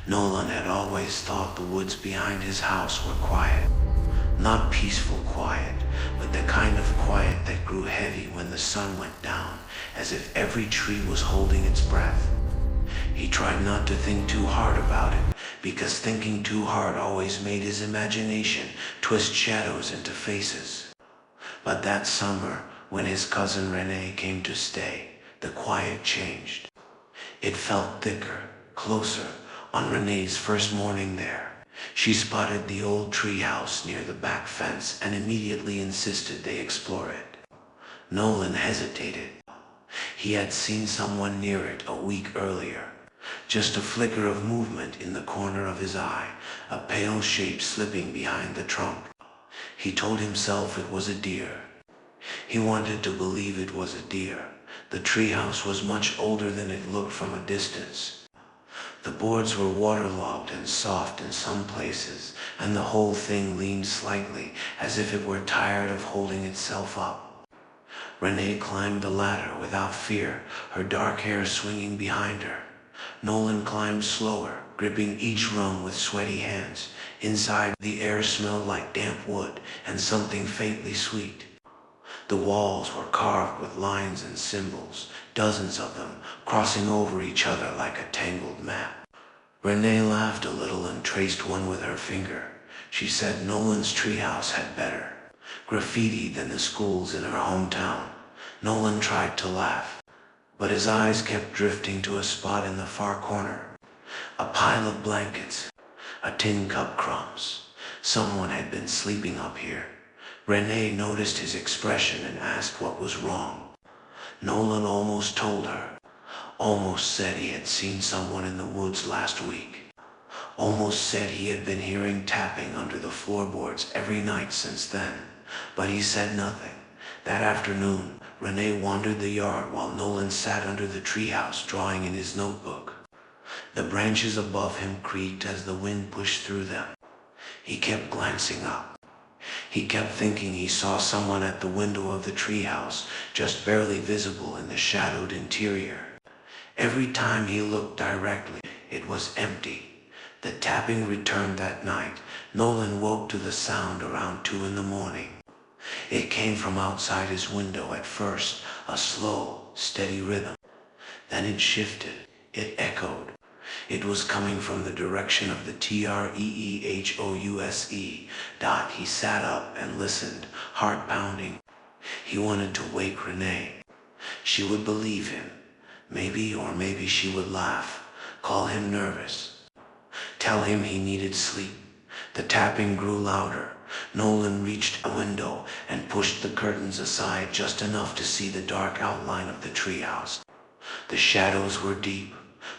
Nolan had always thought the woods behind his house were quiet. Not peaceful quiet, but the kind of quiet that grew heavy when the sun went down, as if every tree was holding its breath. He tried not to think too hard about it, because thinking too hard always made his imagination twist shadows into faces. But that summer, when his cousin Renee came to stay, the quiet changed. It felt thicker, closer. On Renee's first morning there, she spotted the old treehouse near the back fence and immediately insisted they explore it. Nolan hesitated. He had seen someone near it a week earlier. Just a flicker of movement in the corner of his eye, a pale shape slipping behind the trunk. He told himself it was a deer. He wanted to believe it was a deer. The treehouse was much older than it looked from a distance. The boards were waterlogged and soft in some places, and the whole thing leaned slightly, as if it were tired of holding itself up. Renee climbed the ladder without fear, her dark hair swinging behind her. Nolan climbed slower, gripping each rung with sweaty hands. Inside, the air smelled like damp wood and something faintly sweet. The walls were carved with lines and symbols, dozens of them, crossing over each other like a tangled map. Renee laughed a little and traced one with her finger. She said Nolan's treehouse had better graffiti than the schools in her hometown. Nolan tried to laugh, but his eyes kept drifting to a spot in the far corner. A pile of blankets, a tin cup crumbs. Someone had been sleeping up here. Renee noticed his expression and asked what was wrong. Nolan almost told her. Almost said he had seen someone in the woods last week. Almost said he had been hearing tapping under the floorboards every night since then. But he said nothing. That afternoon, Renee wandered the yard while Nolan sat under the treehouse drawing in his notebook. The branches above him creaked as the wind pushed through them. He kept glancing up. He kept thinking he saw someone at the window of the treehouse, just barely visible in the shadowed interior. Every time he looked directly, it was empty. The tapping returned that night. Nolan woke to the sound around 2 in the morning. It came from outside his window at first, a slow, steady rhythm. Then it shifted. It echoed. It was coming from the direction of the treehouse. He sat up and listened, heart pounding. He wanted to wake Renee. She would believe him. Maybe, or maybe she would laugh, call him nervous, tell him he needed sleep. The tapping grew louder. Nolan reached a window and pushed the curtains aside just enough to see the dark outline of the treehouse. The shadows were deep,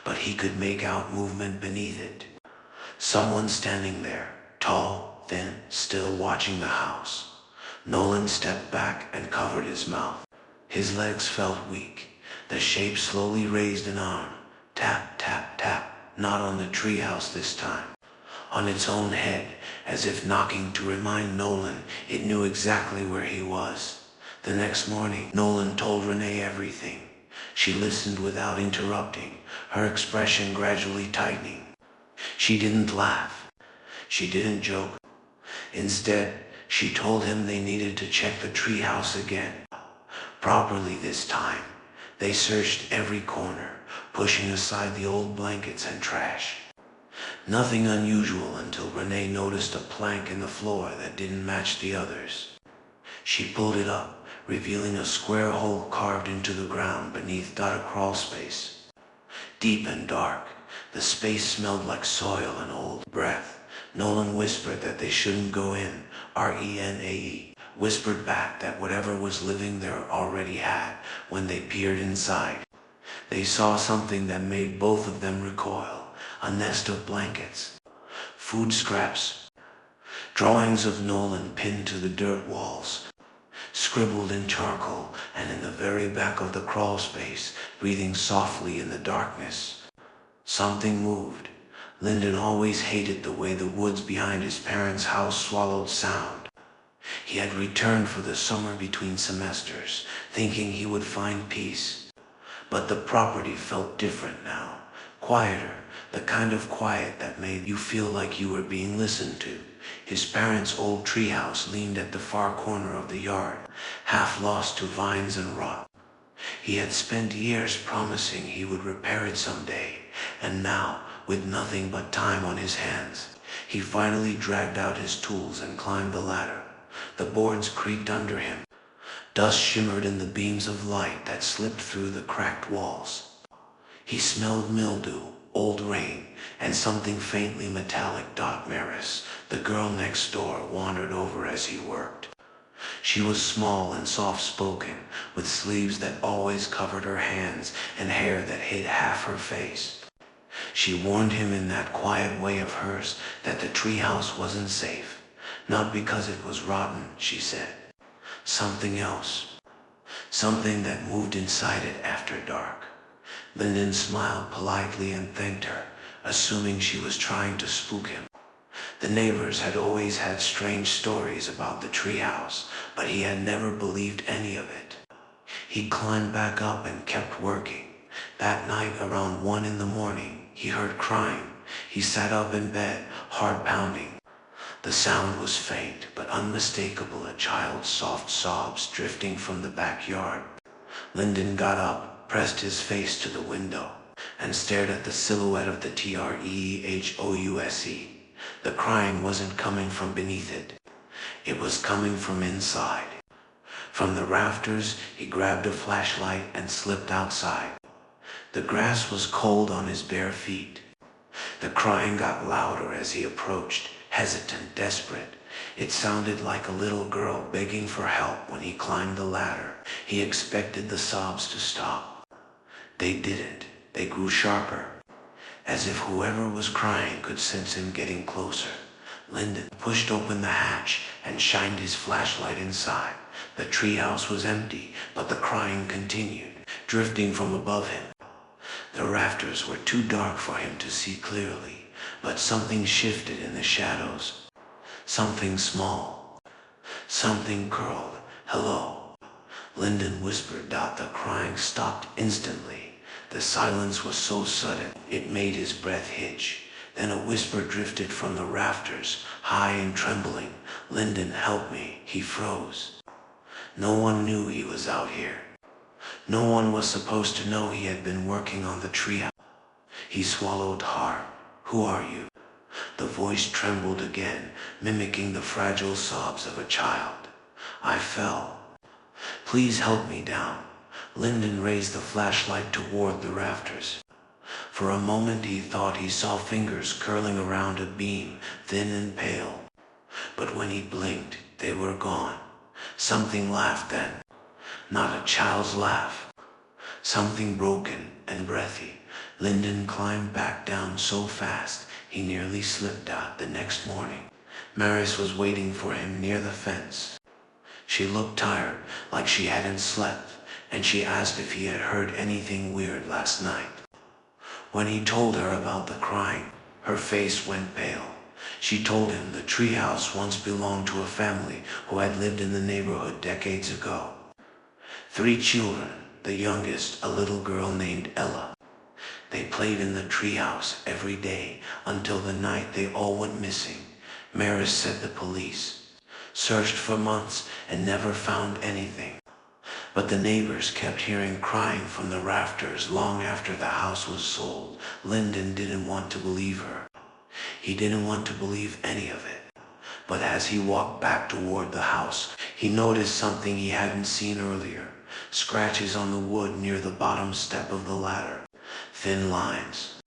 but he could make out movement beneath it. Someone standing there, tall, thin, still watching the house. Nolan stepped back and covered his mouth. His legs felt weak. The shape slowly raised an arm. Tap, tap, tap. Not on the treehouse this time. On its own head, as if knocking to remind Nolan it knew exactly where he was. The next morning, Nolan told Renee everything. She listened without interrupting, her expression gradually tightening. She didn't laugh. She didn't joke. Instead, she told him they needed to check the treehouse again. Properly this time. They searched every corner, pushing aside the old blankets and trash. Nothing unusual until Renee noticed a plank in the floor that didn't match the others. She pulled it up, revealing a square hole carved into the ground beneath a crawl space. Deep and dark, the space smelled like soil and old breath. Nolan whispered that they shouldn't go in. Renee whispered back that whatever was living there already had. When they peered inside, they saw something that made both of them recoil. A nest of blankets, food scraps, drawings of Nolan pinned to the dirt walls, scribbled in charcoal, and in the very back of the crawl space, breathing softly in the darkness. Something moved. Lyndon always hated the way the woods behind his parents' house swallowed sound. He had returned for the summer between semesters, thinking he would find peace. But the property felt different now, quieter. The kind of quiet that made you feel like you were being listened to. His parents' old treehouse leaned at the far corner of the yard, half lost to vines and rot. He had spent years promising he would repair it someday, and now, with nothing but time on his hands, he finally dragged out his tools and climbed the ladder. The boards creaked under him. Dust shimmered in the beams of light that slipped through the cracked walls. He smelled mildew, old rain, and something faintly metallic. Maris, the girl next door, wandered over as he worked. She was small and soft-spoken, with sleeves that always covered her hands and hair that hid half her face. She warned him in that quiet way of hers that the treehouse wasn't safe. Not because it was rotten, she said. Something else. Something that moved inside it after dark. Lyndon smiled politely and thanked her, assuming she was trying to spook him. The neighbors had always had strange stories about the treehouse, but he had never believed any of it. He climbed back up and kept working. That night around 1 a.m, he heard crying. He sat up in bed, heart pounding. The sound was faint but unmistakable, a child's soft sobs drifting from the backyard. Lyndon got up, pressed his face to the window, and stared at the silhouette of the Treehouse. The crying wasn't coming from beneath it. It was coming from inside. From the rafters, he grabbed a flashlight and slipped outside. The grass was cold on his bare feet. The crying got louder as he approached, hesitant, desperate. It sounded like a little girl begging for help. When he climbed the ladder, he expected the sobs to stop. They didn't. They grew sharper, as if whoever was crying could sense him getting closer. Lyndon pushed open the hatch and shined his flashlight inside. The treehouse was empty, but the crying continued, drifting from above him. The rafters were too dark for him to see clearly, but something shifted in the shadows. Something small. Something curled. Hello. Lyndon whispered. The crying stopped instantly. The silence was so sudden, it made his breath hitch. Then a whisper drifted from the rafters, high and trembling. Lyndon, help me. He froze. No one knew he was out here. No one was supposed to know he had been working on the treehouse. He swallowed hard. Who are you? The voice trembled again, mimicking the fragile sobs of a child. I fell. Please help me down. Lyndon raised the flashlight toward the rafters. For a moment he thought he saw fingers curling around a beam, thin and pale. But when he blinked, they were gone. Something laughed then. Not a child's laugh. Something broken and breathy. Lyndon climbed back down so fast, he nearly slipped out. The next morning, Maris was waiting for him near the fence. She looked tired, like she hadn't slept, and she asked if he had heard anything weird last night. When he told her about the crying, her face went pale. She told him the treehouse once belonged to a family who had lived in the neighborhood decades ago. 3 children, the youngest, a little girl named Ella. They played in the treehouse every day until the night they all went missing. Maris said the police searched for months and never found anything. But the neighbors kept hearing crying from the rafters long after the house was sold. Lyndon didn't want to believe her. He didn't want to believe any of it. But as he walked back toward the house, he noticed something he hadn't seen earlier. Scratches on the wood near the bottom step of the ladder. Thin lines.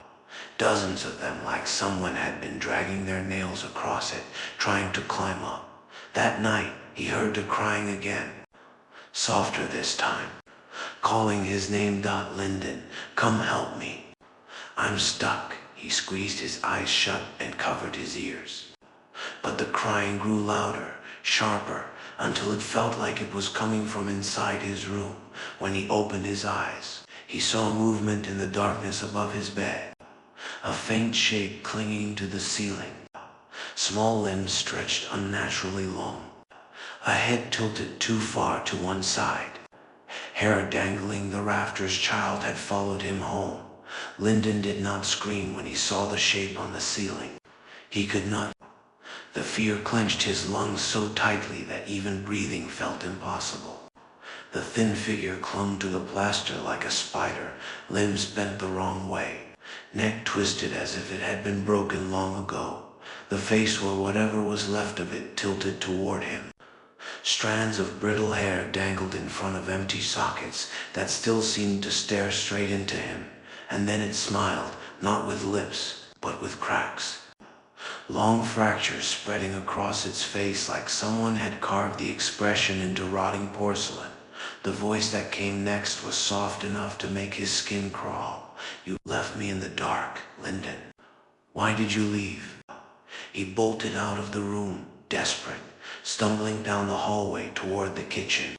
Dozens of them, like someone had been dragging their nails across it, trying to climb up. That night, he heard the crying again. Softer this time. Calling his name. Lyndon, come help me. I'm stuck. He squeezed his eyes shut and covered his ears. But the crying grew louder, sharper, until it felt like it was coming from inside his room. When he opened his eyes, he saw movement in the darkness above his bed. A faint shape clinging to the ceiling. Small limbs stretched unnaturally long. A head tilted too far to one side. Hair dangling the rafters. Child had followed him home. Lyndon did not scream when he saw the shape on the ceiling. He could not. The fear clenched his lungs so tightly that even breathing felt impossible. The thin figure clung to the plaster like a spider, limbs bent the wrong way, neck twisted as if it had been broken long ago. The face, or whatever was left of it, tilted toward him. Strands of brittle hair dangled in front of empty sockets that still seemed to stare straight into him, and then it smiled, not with lips, but with cracks. Long fractures spreading across its face like someone had carved the expression into rotting porcelain. The voice that came next was soft enough to make his skin crawl. "You left me in the dark, Lyndon. Why did you leave?" He bolted out of the room, desperate, stumbling down the hallway toward the kitchen.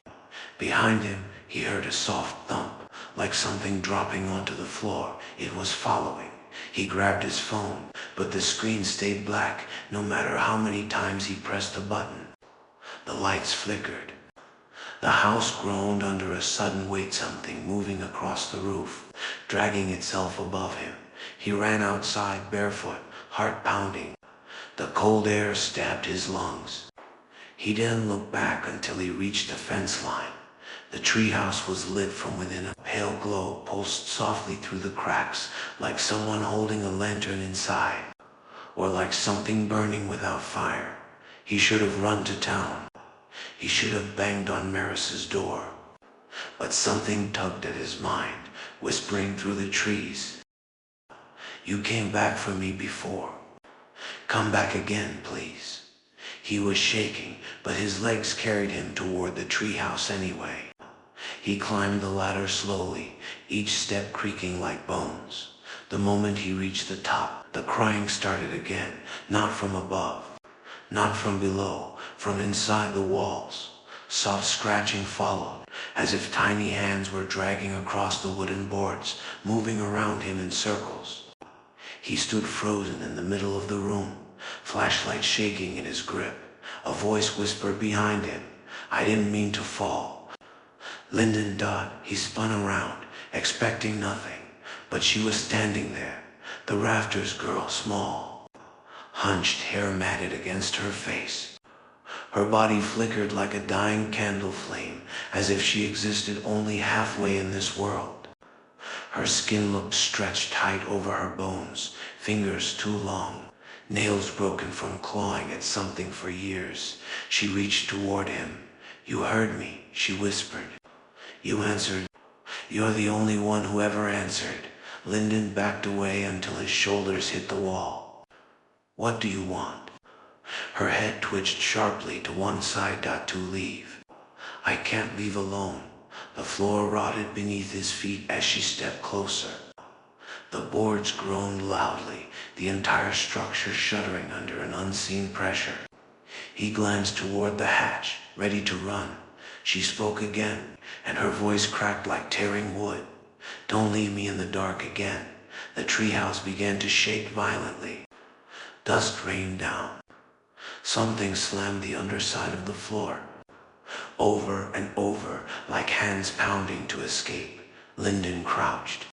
Behind him, he heard a soft thump, like something dropping onto the floor. It was following. He grabbed his phone, but the screen stayed black no matter how many times he pressed the button. The lights flickered. The house groaned under a sudden weight, something moving across the roof, dragging itself above him. He ran outside barefoot, heart pounding. The cold air stabbed his lungs. He didn't look back until he reached the fence line. The treehouse was lit from within. A pale glow pulsed softly through the cracks, like someone holding a lantern inside, or like something burning without fire. He should have run to town. He should have banged on Maris's door. But something tugged at his mind, whispering through the trees. "You came back for me before. Come back again, please." He was shaking, but his legs carried him toward the treehouse anyway. He climbed the ladder slowly, each step creaking like bones. The moment he reached the top, the crying started again, not from above, not from below, from inside the walls. Soft scratching followed, as if tiny hands were dragging across the wooden boards, moving around him in circles. He stood frozen in the middle of the room, flashlight shaking in his grip. A voice whispered behind him, "I didn't mean to fall." Lyndon Dodd. He spun around, expecting nothing, but she was standing there, the rafters girl, small, hunched, hair matted against her face. Her body flickered like a dying candle flame, as if she existed only halfway in this world. Her skin looked stretched tight over her bones, fingers too long, nails broken from clawing at something for years. She reached toward him. "You heard me," she whispered. "You answered. You're the only one who ever answered." Lyndon backed away until his shoulders hit the wall. "What do you want?" Her head twitched sharply to one side. "To leave. I can't leave alone." The floor rotted beneath his feet as she stepped closer. The boards groaned loudly, the entire structure shuddering under an unseen pressure. He glanced toward the hatch, ready to run. She spoke again, and her voice cracked like tearing wood. "Don't leave me in the dark again." The treehouse began to shake violently. Dust rained down. Something slammed the underside of the floor. Over and over, like hands pounding to escape, Lyndon crouched,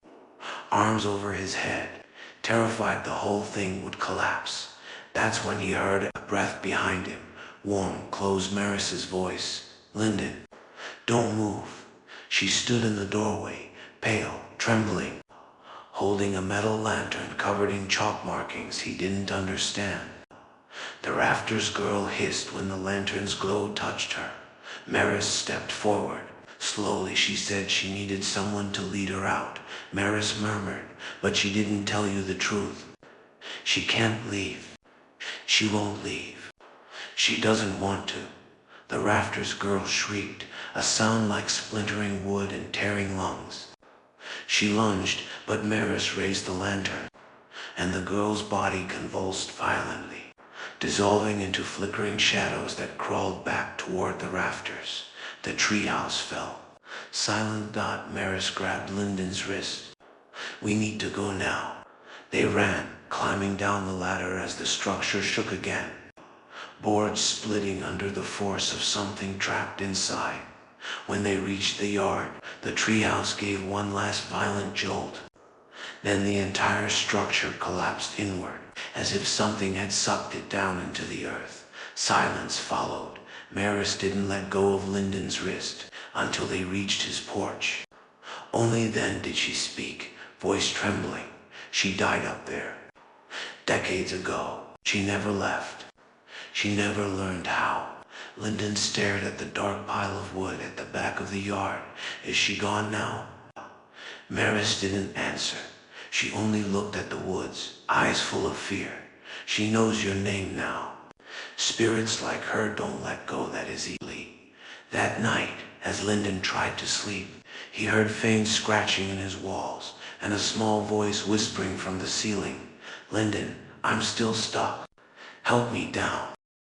arms over his head, terrified the whole thing would collapse. That's when he heard a breath behind him, warm, close Maris's voice. "Lyndon, don't move." She stood in the doorway, pale, trembling, holding a metal lantern covered in chalk markings he didn't understand. The rafters girl hissed when the lantern's glow touched her. Maris stepped forward. Slowly she said she needed someone to lead her out. Maris murmured, "But she didn't tell you the truth. She can't leave. She won't leave. She doesn't want to." The rafters girl shrieked, a sound like splintering wood and tearing lungs. She lunged, but Maris raised the lantern, and the girl's body convulsed violently, dissolving into flickering shadows that crawled back toward the rafters. The treehouse fell. Silent. Maris grabbed Lyndon's wrist. "We need to go now." They ran, climbing down the ladder as the structure shook again, boards splitting under the force of something trapped inside. When they reached the yard, the treehouse gave one last violent jolt. Then the entire structure collapsed inward, as if something had sucked it down into the earth. Silence followed. Maris didn't let go of Lyndon's wrist until they reached his porch. Only then did she speak, voice trembling. She died up there. Decades ago. She never left. She never learned how. Lyndon stared at the dark pile of wood at the back of the yard. Is she gone now? Maris didn't answer. She only looked at the woods, eyes full of fear. She knows your name now. Spirits like her don't let go that easily. That night, as Lyndon tried to sleep, he heard faint scratching in his walls and a small voice whispering from the ceiling. Lyndon, I'm still stuck. Help me down.